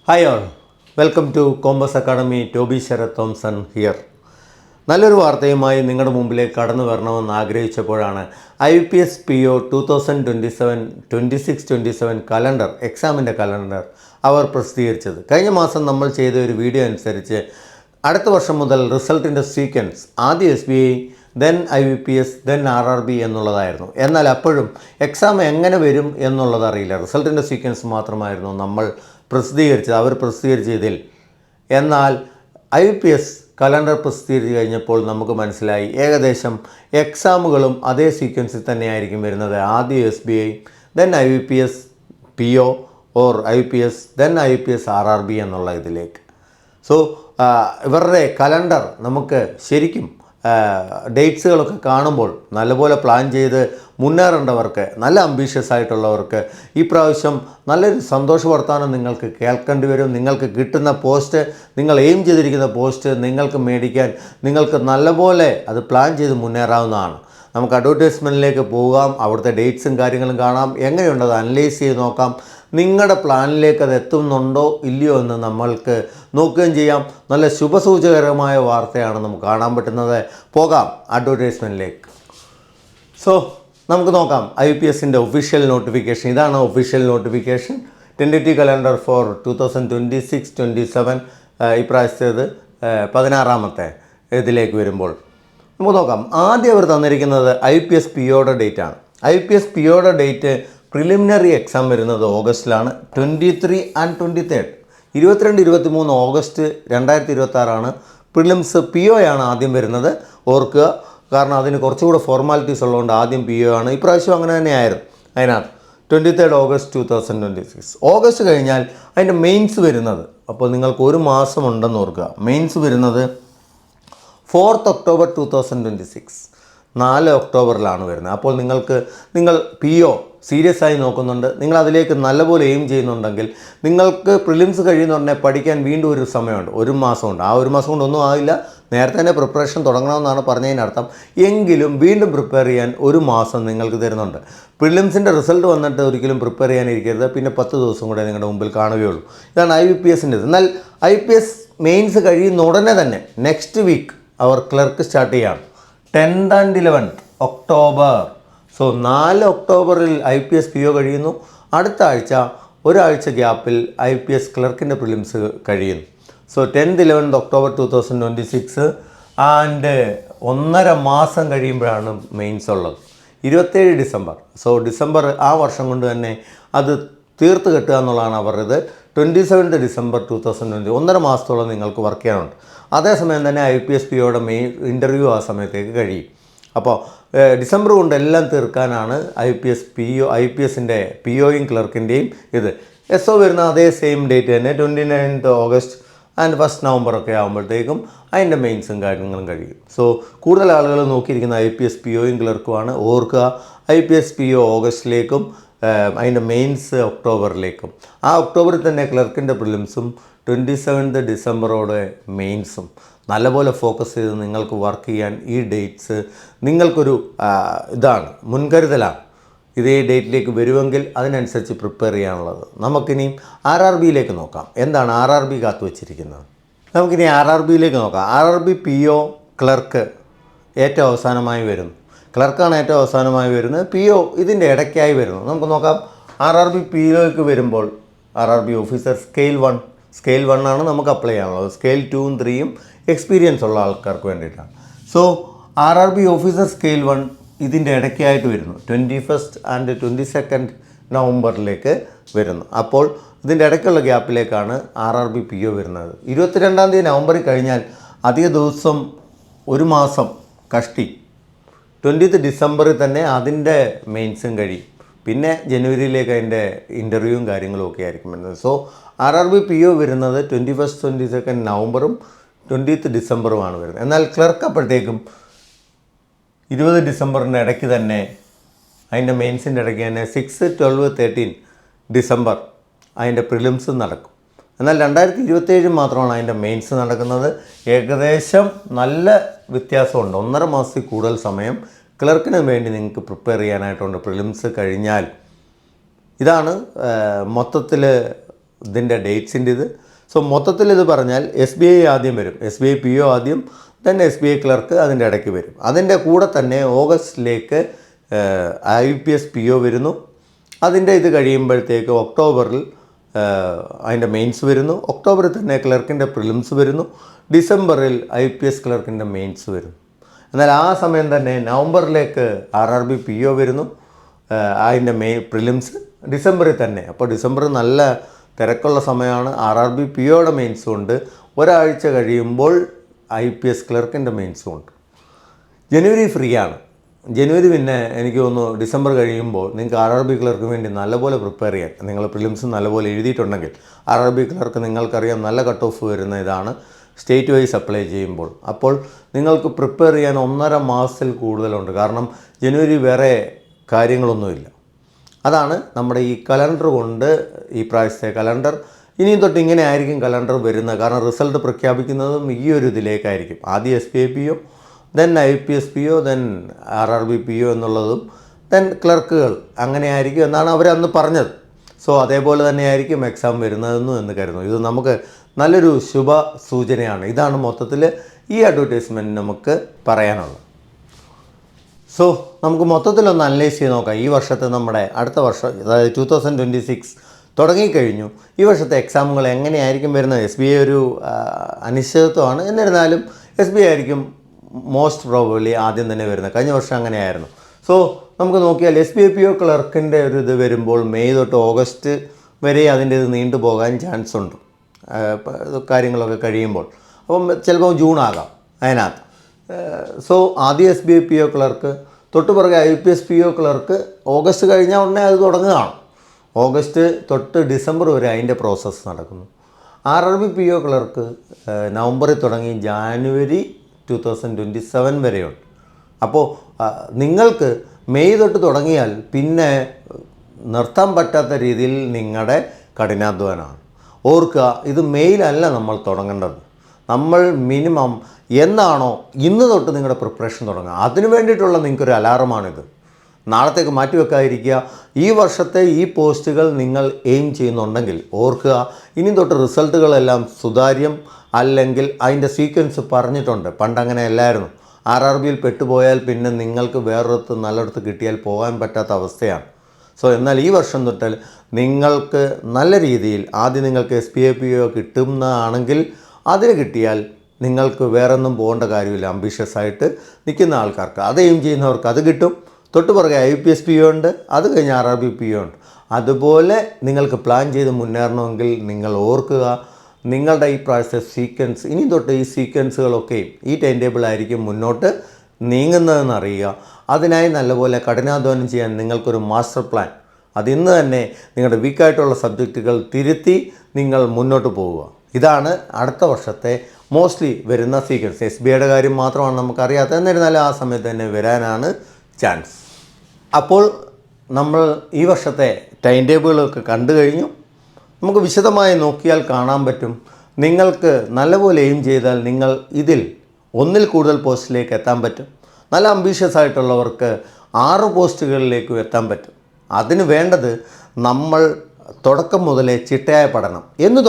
Hi all, welcome to Compass Academy. Toby Sarath Thomson here. നല്ലൊരു വാർത്തയുമായി നിങ്ങളുടെ മുമ്പിലേക്ക് കടന്നു വരണമെന്ന് ആഗ്രഹിച്ചപ്പോഴാണ് IUPS PO 2027 കലണ്ടർ, എക്സാമിൻ്റെ കലണ്ടർ അവർ പ്രസിദ്ധീകരിച്ചത്. കഴിഞ്ഞ മാസം നമ്മൾ ചെയ്ത ഒരു വീഡിയോ അനുസരിച്ച് അടുത്ത വർഷം മുതൽ റിസൾട്ടിൻ്റെ സീക്വൻസ് ആദ്യം SBI, then IUPS, then RRB എന്നുള്ളതായിരുന്നു. എന്നാൽ അപ്പോഴും എക്സാം എങ്ങനെ വരും എന്നുള്ളതറിയില്ല. റിസൾട്ടിൻ്റെ സീക്വൻസ് മാത്രമായിരുന്നു നമ്മൾ പ്രസിദ്ധീകരിച്ചത്, അവർ പ്രസിദ്ധീകരിച്ചതിൽ. എന്നാൽ IUPS കലണ്ടർ പ്രസിദ്ധീകരിച്ച് കഴിഞ്ഞപ്പോൾ നമുക്ക് മനസ്സിലായി ഏകദേശം എക്സാമുകളും അതേ സീക്വൻസിൽ തന്നെയായിരിക്കും വരുന്നത്. ആദ്യം SBI, then IUPS PO or IUPS, then IUPS RRB എന്നുള്ള ഇതിലേക്ക്. സോ ഇവരുടെ കലണ്ടർ നമുക്ക് ശരിക്കും ഡേറ്റ്സുകളൊക്കെ കാണുമ്പോൾ നല്ലപോലെ പ്ലാൻ ചെയ്ത് മുന്നേറേണ്ടവർക്ക്, നല്ല അംബീഷ്യസ് ആയിട്ടുള്ളവർക്ക് ഈ പ്രാവശ്യം നല്ലൊരു സന്തോഷ വർത്തമാനം നിങ്ങൾക്ക് കേൾക്കേണ്ടി വരും. നിങ്ങൾക്ക് കിട്ടുന്ന പോസ്റ്റ്, നിങ്ങൾ എയിം ചെയ്തിരിക്കുന്ന പോസ്റ്റ് നിങ്ങൾക്ക് മേടിക്കാൻ നിങ്ങൾക്ക് നല്ലപോലെ അത് പ്ലാൻ ചെയ്ത് മുന്നേറാവുന്നതാണ്. നമുക്ക് അഡ്വർടൈസ്മെൻറ്റിലേക്ക് പോകാം, അവിടുത്തെ ഡേറ്റ്സും കാര്യങ്ങളും കാണാം, എങ്ങനെയുണ്ടത് അനലൈസ് ചെയ്ത് നോക്കാം. നിങ്ങളുടെ പ്ലാനിലേക്ക് അത് എത്തുന്നുണ്ടോ ഇല്ലയോ എന്ന് നമ്മൾക്ക് നോക്കുകയും ചെയ്യാം. നല്ല ശുഭസൂചകരമായ വാർത്തയാണ് നമുക്ക് കാണാൻ പറ്റുന്നത്. പോകാം അഡ്വർടൈസ്മെൻറ്റിലേക്ക്. സോ നമുക്ക് നോക്കാം IUPSൻ്റെ ഒഫീഷ്യൽ നോട്ടിഫിക്കേഷൻ. ഇതാണ് official notification. Tentative calendar for 2026-27 ഇപ്രാവശ്യത്തേത് 16ാമത്തെ ഇതിലേക്ക് വരുമ്പോൾ നമുക്ക് നോക്കാം. ആദ്യം അവർ തന്നിരിക്കുന്നത് IUPS POയുടെ ഡേറ്റാണ്. IUPS POയുടെ ഡേറ്റ് പ്രിലിമിനറി എക്സാം വരുന്നത് ഓഗസ്റ്റിലാണ്. 23 and 23. 22-23 August 2026 prelims. PO ആണ് ആദ്യം വരുന്നത്, ഓർക്കുക. കാരണം അതിന് കുറച്ചുകൂടെ ഫോർമാലിറ്റീസ് ഉള്ളതുകൊണ്ട് ആദ്യം PO ആണ്. ഇപ്രാവശ്യം അങ്ങനെ തന്നെയായിരുന്നു. അതിനകത്ത് 23 ഓഗസ്റ്റ് 2026. ഓഗസ്റ്റ് കഴിഞ്ഞാൽ അതിൻ്റെ മെയിൻസ് വരുന്നത്, അപ്പോൾ നിങ്ങൾക്ക് ഒരു മാസം ഉണ്ടെന്ന് ഓർക്കുക. മെയിൻസ് വരുന്നത് 4 ഒക്ടോബർ 2026, 4 ഒക്ടോബറിലാണ് വരുന്നത്. അപ്പോൾ നിങ്ങൾ PO സീരിയസ് ആയി നോക്കുന്നുണ്ട്, നിങ്ങൾ അതിലേക്ക് നല്ലപോലെ എയിം ചെയ്യുന്നുണ്ടെങ്കിൽ നിങ്ങൾക്ക് പ്രിലിംസ് കഴിയുന്നുടനെ പഠിക്കാൻ വീണ്ടും ഒരു സമയമുണ്ട്, ഒരു മാസമുണ്ട്. ആ ഒരു മാസം കൊണ്ടൊന്നും ആവില്ല, നേരത്തെ തന്നെ പ്രിപ്പറേഷൻ തുടങ്ങണമെന്നാണ് പറഞ്ഞതിനർത്ഥം. എങ്കിലും വീണ്ടും പ്രിപ്പയർ ചെയ്യാൻ ഒരു മാസം നിങ്ങൾക്ക് തരുന്നുണ്ട്. പ്രിലിംസിൻ്റെ റിസൾട്ട് വന്നിട്ട് ഒരിക്കലും പ്രിപ്പയർ ചെയ്യാനിരിക്കരുത്, പിന്നെ 10 ദിവസം കൂടെ നിങ്ങളുടെ മുമ്പിൽ കാണുകയുള്ളൂ. ഇതാണ് IUPSൻ്റെ. എന്നാൽ IUPS മെയിൻസ് കഴിയുന്ന ഉടനെ തന്നെ നെക്സ്റ്റ് വീക്ക് അവർ ക്ലർക്ക് സ്റ്റാർട്ട് ചെയ്യുകയാണ്. 10th and 11th October. So 4 ഒക്ടോബറിൽ IUPS PO കഴിയുന്നു. അടുത്ത ആഴ്ച ഒരാഴ്ച ഗ്യാപ്പിൽ IUPS ക്ലർക്കിൻ്റെ പ്രിലിംസ് കഴിയുന്നു. So 10th 11th October 2026 and 1.5 മാസം കഴിയുമ്പോഴാണ് മെയിൻസ് ഉള്ളത്. 27 ഡിസംബർ. സോ ഡിസംബർ ആ വർഷം കൊണ്ട് തന്നെ അത് തീർത്ത് കെട്ടുക എന്നുള്ളതാണ് അവരുടേത്. 27th ഡിസംബർ 2020, 1.5 മാസത്തോളം നിങ്ങൾക്ക് വർക്ക് ചെയ്യാനുണ്ട്. അതേസമയം തന്നെ IUPS POയുടെ മെയിൻ ഇൻ്റർവ്യൂ ആ സമയത്തേക്ക് കഴിയും. അപ്പോൾ ഡിസംബർ കൊണ്ട് എല്ലാം തീർക്കാനാണ് IUPSൻ്റെ POയും ക്ലർക്കിൻ്റെയും ഇത്. SO വരുന്ന അതേ സെയിം ഡേറ്റ് തന്നെ 29th August and 1st November ഒക്കെ ആകുമ്പോഴത്തേക്കും അതിൻ്റെ മെയിൻസും കാര്യങ്ങളും കഴിയും. സോ കൂടുതൽ ആളുകൾ നോക്കിയിരിക്കുന്ന IUPS POയും ക്ലർക്കുമാണ്. ഓർക്കുക, IUPS PO ഓഗസ്റ്റിലേക്കും അതിൻ്റെ മെയിൻസ് ഒക്ടോബറിലേക്കും. ആ ഒക്ടോബറിൽ തന്നെ ക്ലർക്കിൻ്റെ പ്രിലിംസും 27th ഡിസംബറോടെ മെയിൻസും. നല്ലപോലെ ഫോക്കസ് ചെയ്ത് നിങ്ങൾക്ക് വർക്ക് ചെയ്യാൻ ഈ ഡേറ്റ്സ് നിങ്ങൾക്കൊരു ഇതാണ്, മുൻകരുതലാണ്. ഇതേ ഡേറ്റിലേക്ക് വരുമെങ്കിൽ അതിനനുസരിച്ച് പ്രിപ്പയർ ചെയ്യാനുള്ളത്. നമുക്കിനിയും RRBയിലേക്ക് നോക്കാം. എന്താണ് RRB കാത്തു വച്ചിരിക്കുന്നത്? നമുക്കിനി RRBയിലേക്ക് നോക്കാം. RRB PO ക്ലർക്ക് ഏറ്റവും അവസാനമായി വരുന്നു. ക്ലർക്കാണ് ഏറ്റവും അവസാനമായി വരുന്നത്. PO ഇതിൻ്റെ ഇടയ്ക്കായി വരുന്നു. നമുക്ക് നോക്കാം. RRB POയ്ക്ക് വരുമ്പോൾ RRB ഓഫീസർ സ്കെയിൽ 1 ആണ് നമുക്ക് അപ്ലൈ ചെയ്യാനുള്ളത്. സ്കെയിൽ 2ഉം 3ഉം എക്സ്പീരിയൻസ് ഉള്ള ആൾക്കാർക്ക് വേണ്ടിയിട്ടാണ്. സോ RRB ഓഫീസർ സ്കെയിൽ 1 ഇതിൻ്റെ ഇടയ്ക്കായിട്ട് വരുന്നു. 21st and 22nd നവംബറിലേക്ക് വരുന്നു. അപ്പോൾ ഇതിൻ്റെ ഇടയ്ക്കുള്ള ഗ്യാപ്പിലേക്കാണ് RRB PO വരുന്നത്. 22ാം തീയതി നവംബറിൽ കഴിഞ്ഞാൽ അധിക ദിവസം, ഒരു മാസം കഷ്ടി. 20th ഡിസംബറിൽ തന്നെ അതിൻ്റെ മെയിൻസും കഴിയും. പിന്നെ ജനുവരിയിലേക്ക് അതിൻ്റെ ഇൻ്റർവ്യൂവും കാര്യങ്ങളും ഒക്കെ ആയിരിക്കും വരുന്നത്. സോ RRB PO വരുന്നത് 21st 22nd നവംബറും 20th ഡിസംബറുമാണ് വരുന്നത്. എന്നാൽ ക്ലർക്ക് അപ്പോഴത്തേക്കും 20 ഡിസംബറിൻ്റെ ഇടയ്ക്ക് തന്നെ, അതിൻ്റെ മെയിൻസിൻ്റെ ഇടയ്ക്ക് തന്നെ 6, 12, 13 ഡിസംബർ അതിൻ്റെ പ്രിലിംസും നടക്കും. എന്നാൽ 2027 മാത്രമാണ് അതിൻ്റെ മെയിൻസ് നടക്കുന്നത്. ഏകദേശം നല്ല വ്യത്യാസമുണ്ട്. 1.5 മാസത്തിൽ കൂടുതൽ സമയം ക്ലർക്കിന് വേണ്ടി നിങ്ങൾക്ക് പ്രിപ്പയർ ചെയ്യാനായിട്ടുണ്ട്. പ്രിലിംസ് കഴിഞ്ഞാൽ ഇതാണ് മൊത്തത്തിൽ ഇതിൻ്റെ ഡേറ്റ്സിൻ്റെ ഇത്. സോ മൊത്തത്തിൽ ഇത് പറഞ്ഞാൽ SBI ആദ്യം വരും, SBI PO ആദ്യം, ദെൻ SBI ക്ലർക്ക് അതിൻ്റെ ഇടയ്ക്ക് വരും. അതിൻ്റെ കൂടെ തന്നെ ഓഗസ്റ്റിലേക്ക് IBPS PO വരുന്നു. അതിൻ്റെ ഇത് കഴിയുമ്പോഴത്തേക്ക് ഒക്ടോബറിൽ അതിൻ്റെ മെയിൻസ് വരുന്നു. ഒക്ടോബറിൽ തന്നെ ക്ലർക്കിൻ്റെ പ്രിലിംസ് വരുന്നു. ഡിസംബറിൽ IPS ക്ലർക്കിൻ്റെ മെയിൻസ് വരുന്നു. എന്നാൽ ആ സമയം തന്നെ നവംബറിലേക്ക് RRB PO വരുന്നു. അതിൻ്റെ പ്രിലിംസ് ഡിസംബറിൽ തന്നെ. അപ്പോൾ ഡിസംബർ നല്ല തിരക്കുള്ള സമയമാണ്. RRB POയുടെ മെയിൻസും ഉണ്ട്. ഒരാഴ്ച കഴിയുമ്പോൾ IPS ക്ലർക്കിൻ്റെ മെയിൻസും ഉണ്ട്. ജനുവരി ഫ്രീ ആണ്. ജനുവരി പിന്നെ എനിക്ക് തോന്നുന്നു ഡിസംബർ കഴിയുമ്പോൾ നിങ്ങൾക്ക് RRB ക്ലർക്ക് വേണ്ടി നല്ലപോലെ പ്രിപ്പയർ ചെയ്യാൻ, നിങ്ങൾ പ്രിലിംസ് നല്ലപോലെ എഴുതിയിട്ടുണ്ടെങ്കിൽ RRB ക്ലർക്ക് നിങ്ങൾക്കറിയാം നല്ല കട്ട് ഓഫ് വരുന്ന ഇതാണ് സ്റ്റേറ്റ് വൈസ് അപ്ലൈ ചെയ്യുമ്പോൾ. അപ്പോൾ നിങ്ങൾക്ക് പ്രിപ്പയർ ചെയ്യാൻ 1.5 മാസത്തിൽ കൂടുതലുണ്ട്. കാരണം ജനുവരി വേറെ കാര്യങ്ങളൊന്നുമില്ല. അതാണ് നമ്മുടെ ഈ കലണ്ടർ കൊണ്ട് ഈ പ്രാവശ്യത്തെ കലണ്ടർ. ഇനിയും തൊട്ട് ഇങ്ങനെ ആയിരിക്കും കലണ്ടർ വരുന്നത്. കാരണം റിസൾട്ട് പ്രഖ്യാപിക്കുന്നതും ഈ ഒരു ഇതിലേക്കായിരിക്കും. ആദ്യം SBI PO, then IPS PO, then RRB PO എന്നുള്ളതും ദെൻ ക്ലർക്കുകൾ അങ്ങനെ ആയിരിക്കും എന്നാണ് അവരന്ന് പറഞ്ഞത്. സോ അതേപോലെ തന്നെയായിരിക്കും എക്സാം വരുന്നതെന്നും എന്ന് കരുതുന്നു. ഇത് നമുക്ക് നല്ലൊരു ശുഭ സൂചനയാണ്. ഇതാണ് മൊത്തത്തിൽ ഈ അഡ്വർടൈസ്മെൻറ്റ് നമുക്ക് പറയാനുള്ളത്. സോ നമുക്ക് മൊത്തത്തിലൊന്ന് അനലൈസ് ചെയ്ത് നോക്കാം. ഈ വർഷത്തെ നമ്മുടെ അടുത്ത വർഷം, അതായത് 2026 തുടങ്ങിക്കഴിഞ്ഞു. ഈ വർഷത്തെ എക്സാമുകൾ എങ്ങനെയായിരിക്കും വരുന്നത്? SBI ഒരു അനിശ്ചിതത്വമാണ്. എന്നിരുന്നാലും SBI ആയിരിക്കും മോസ്റ്റ് പ്രോബബ്ലി ആദ്യം തന്നെ വരുന്നത്. കഴിഞ്ഞ വർഷം അങ്ങനെയായിരുന്നു. സോ നമുക്ക് നോക്കിയാൽ SBI PO ക്ലർക്കിൻ്റെ ഒരു ഇത് വരുമ്പോൾ മെയ് തൊട്ട് ഓഗസ്റ്റ് വരെ അതിൻ്റെ ഇത് നീണ്ടു പോകാൻ ചാൻസ് ഉണ്ട് കാര്യങ്ങളൊക്കെ കഴിയുമ്പോൾ. അപ്പം ചിലപ്പോൾ ജൂൺ ആകാം അതിനകത്ത്. സോ ആദ്യം SBI PO ക്ലർക്ക്, തൊട്ടുപുറകെ IPS PO ക്ലർക്ക്. ഓഗസ്റ്റ് കഴിഞ്ഞാൽ ഉടനെ അത് തുടങ്ങുകയാണ്. ഓഗസ്റ്റ് തൊട്ട് ഡിസംബർ വരെ അതിൻ്റെ പ്രോസസ്സ് നടക്കുന്നു. RRB PO ക്ലർക്ക് നവംബറിൽ തുടങ്ങി ജാനുവരി 2027 വരെയുണ്ട്. അപ്പോൾ നിങ്ങൾക്ക് മെയ് തൊട്ട് തുടങ്ങിയാൽ പിന്നെ നിർത്താൻ പറ്റാത്ത രീതിയിൽ നിങ്ങളുടെ കഠിനാധ്വാനമാണ്. ഓർക്കുക, ഇത് മെയിലല്ല നമ്മൾ തുടങ്ങേണ്ടത്. നമ്മൾ മിനിമം എന്നാണോ ഇന്ന് തൊട്ട് നിങ്ങളുടെ പ്രിപ്പറേഷൻ തുടങ്ങുക. അതിന് വേണ്ടിയിട്ടുള്ള നിങ്ങൾക്കൊരു അലാറമാണിത്. നാളത്തേക്ക് മാറ്റിവെക്കാതിരിക്കുക. ഈ വർഷത്തെ ഈ പോസ്റ്റുകൾ നിങ്ങൾ എയിം ചെയ്യുന്നുണ്ടെങ്കിൽ ഓർക്കുക, ഇനി തൊട്ട് റിസൾട്ടുകളെല്ലാം സുതാര്യം, അല്ലെങ്കിൽ അതിൻ്റെ സീക്വൻസ് പറഞ്ഞിട്ടുണ്ട്. പണ്ടങ്ങനെ അല്ലായിരുന്നു. RRBയിൽ പെട്ടുപോയാൽ പിന്നെ നിങ്ങൾക്ക് വേറൊരിടത്ത് നല്ലയിടത്ത് കിട്ടിയാൽ പോകാൻ പറ്റാത്ത അവസ്ഥയാണ്. സോ എന്നാൽ ഈ വർഷം തൊട്ടാൽ നിങ്ങൾക്ക് നല്ല രീതിയിൽ ആദ്യം നിങ്ങൾക്ക് SBI PO കിട്ടുന്നതാണെങ്കിൽ അതിന് കിട്ടിയാൽ നിങ്ങൾക്ക് വേറൊന്നും പോകേണ്ട കാര്യമില്ല. അംബീഷ്യസ് ആയിട്ട് നിൽക്കുന്ന ആൾക്കാർക്ക്, അത് എയിം ചെയ്യുന്നവർക്ക് അത് കിട്ടും. തൊട്ടുപുറകെ IPS PO ഉണ്ട്, അത് കഴിഞ്ഞ് RRB PO ഉണ്ട്. അതുപോലെ നിങ്ങൾക്ക് പ്ലാൻ ചെയ്ത് മുന്നേറണമെങ്കിൽ നിങ്ങൾ ഓർക്കുക, നിങ്ങളുടെ ഈ പ്രാവശ്യത്തെ സീക്വൻസ്, ഇനി തൊട്ട് ഈ സീക്വൻസുകളൊക്കെയും ഈ ടൈം ടേബിളായിരിക്കും മുന്നോട്ട് നീങ്ങുന്നതെന്ന് അറിയുക. അതിനായി നല്ലപോലെ കഠിനാധ്വാനം ചെയ്യാൻ നിങ്ങൾക്കൊരു മാസ്റ്റർ പ്ലാൻ, അതിന്ന് തന്നെ നിങ്ങളുടെ വീക്കായിട്ടുള്ള സബ്ജക്റ്റുകൾ തിരുത്തി നിങ്ങൾ മുന്നോട്ട് പോവുക. ഇതാണ് അടുത്ത വർഷത്തെ മോസ്റ്റ്ലി വരുന്ന സീക്വൻസ്. SBIയുടെ കാര്യം മാത്രമാണ് നമുക്കറിയാത്തത്. എന്നിരുന്നാലും ആ സമയത്ത് തന്നെ വരാനാണ് ചാൻസ്. അപ്പോൾ നമ്മൾ ഈ വർഷത്തെ ടൈം ടേബിളൊക്കെ കണ്ടു കഴിഞ്ഞു. നമുക്ക് വിശദമായി നോക്കിയാൽ കാണാൻ പറ്റും, നിങ്ങൾക്ക് നല്ലപോലെ എയിം ചെയ്താൽ നിങ്ങൾ ഇതിൽ ഒന്നിൽ കൂടുതൽ പോസ്റ്റിലേക്ക് എത്താൻ പറ്റും. നല്ല അംബീഷ്യസ് ആയിട്ടുള്ളവർക്ക് 6 പോസ്റ്റുകളിലേക്കും എത്താൻ പറ്റും. അതിന് വേണ്ടത് നമ്മൾ തുടക്കം മുതലേ ചിട്ടയായ പഠനം. എന്ന്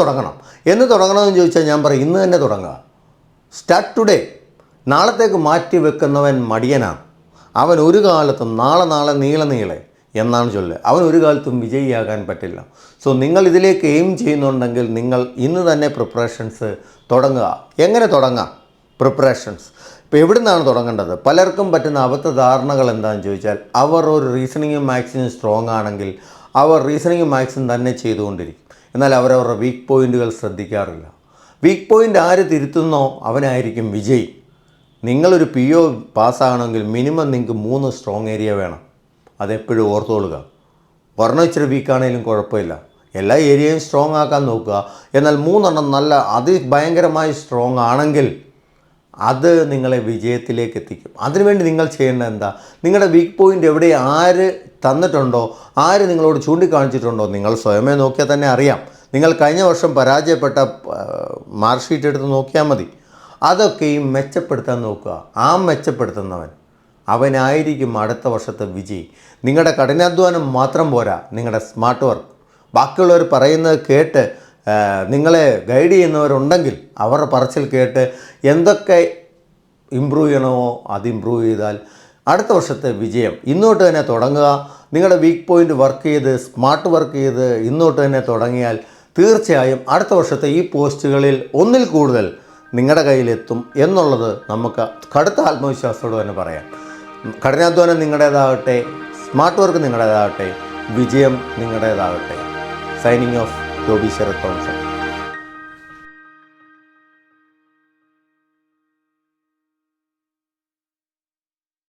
തുടങ്ങണമെന്ന് ചോദിച്ചാൽ ഞാൻ പറയും, ഇന്ന് തന്നെ തുടങ്ങുക. Start today. നാളത്തേക്ക് മാറ്റി വെക്കുന്നവൻ മടിയനാണ്. അവൻ ഒരു കാലത്തും നാളെ നീളെ എന്നാണ് ചൊല്ല്. അവൻ ഒരു കാലത്തും വിജയിയാകാൻ പറ്റില്ല. സോ നിങ്ങൾ ഇതിലേക്ക് എയിം ചെയ്യുന്നുണ്ടെങ്കിൽ നിങ്ങൾ ഇന്ന് തന്നെ പ്രിപ്പറേഷൻസ് തുടങ്ങുക. എങ്ങനെ തുടങ്ങാം പ്രിപ്പറേഷൻസ്? ഇപ്പോൾ എവിടെ നിന്നാണ് തുടങ്ങേണ്ടത്? പലർക്കും പറ്റുന്ന അബദ്ധ ധാരണകൾ എന്താണെന്ന് ചോദിച്ചാൽ, അവർ ഒരു റീസണിങ്ങും മാത്സിനും സ്ട്രോങ് ആണെങ്കിൽ അവർ റീസണിങ്ങും മാത്സും തന്നെ ചെയ്തുകൊണ്ടിരിക്കും. എന്നാൽ അവരവരുടെ വീക്ക് പോയിൻറ്റുകൾ ശ്രദ്ധിക്കാറില്ല. വീക്ക് പോയിൻ്റ് ആര് തിരുത്തുന്നോ അവനായിരിക്കും വിജയി. നിങ്ങളൊരു PO പാസ്സാകണമെങ്കിൽ മിനിമം നിങ്ങൾക്ക് 3 സ്ട്രോങ് ഏരിയ വേണം. അതെപ്പോഴും ഓർത്തോളുക. ഒരെണ്ണം ഇച്ചിരി വീക്കാണെങ്കിലും കുഴപ്പമില്ല, എല്ലാ ഏരിയയും സ്ട്രോങ് ആക്കാൻ നോക്കുക. എന്നാൽ 3 നല്ല അതിഭയങ്കരമായി സ്ട്രോങ് ആണെങ്കിൽ അത് നിങ്ങളെ വിജയത്തിലേക്ക് എത്തിക്കും. അതിനുവേണ്ടി നിങ്ങൾ ചെയ്യേണ്ടത് എന്താ? നിങ്ങളുടെ വീക്ക് പോയിൻ്റ് എവിടെ ആര് തന്നിട്ടുണ്ടോ, ആര് നിങ്ങളോട് ചൂണ്ടിക്കാണിച്ചിട്ടുണ്ടോ, നിങ്ങൾ സ്വയമേ നോക്കിയാൽ തന്നെ അറിയാം. നിങ്ങൾ കഴിഞ്ഞ വർഷം പരാജയപ്പെട്ട മാർക്ക് ഷീറ്റ് എടുത്ത് നോക്കിയാൽ മതി. അതൊക്കെയും മെച്ചപ്പെടുത്താൻ നോക്കുക. ആ മെച്ചപ്പെടുത്തുന്നവൻ അവനായിരിക്കും അടുത്ത വർഷത്തെ വിജയി. നിങ്ങളുടെ കഠിനാധ്വാനം മാത്രം പോരാ, നിങ്ങളുടെ സ്മാർട്ട് വർക്ക്. ബാക്കിയുള്ളവർ പറയുന്നത് കേട്ട് നിങ്ങളെ ഗൈഡ് ചെയ്യുന്നവരുണ്ടെങ്കിൽ അവരുടെ പറച്ചിൽ കേട്ട് എന്തൊക്കെ ഇമ്പ്രൂവ് ചെയ്യണമോ അത് ഇമ്പ്രൂവ് ചെയ്താൽ അടുത്ത വർഷത്തെ വിജയം ഇന്നോട്ട് തന്നെ തുടങ്ങുക. നിങ്ങളുടെ വീക്ക് പോയിൻ്റ് വർക്ക് ചെയ്ത് സ്മാർട്ട് വർക്ക് ചെയ്ത് ഇന്നോട്ട് തന്നെ തുടങ്ങിയാൽ തീർച്ചയായും അടുത്ത വർഷത്തെ ഈ പോസ്റ്റുകളിൽ ഒന്നിൽ കൂടുതൽ നിങ്ങളുടെ കയ്യിലെത്തും എന്നുള്ളത് നമുക്ക് കടുത്ത ആത്മവിശ്വാസത്തോടെ തന്നെ പറയാം. കഠിനാധ്വാനം നിങ്ങളുടേതാകട്ടെ, സ്മാർട്ട് വർക്ക് നിങ്ങളുടേതാകട്ടെ, വിജയം നിങ്ങളുടേതാകട്ടെ. Signing off Toby Sarath Thomas.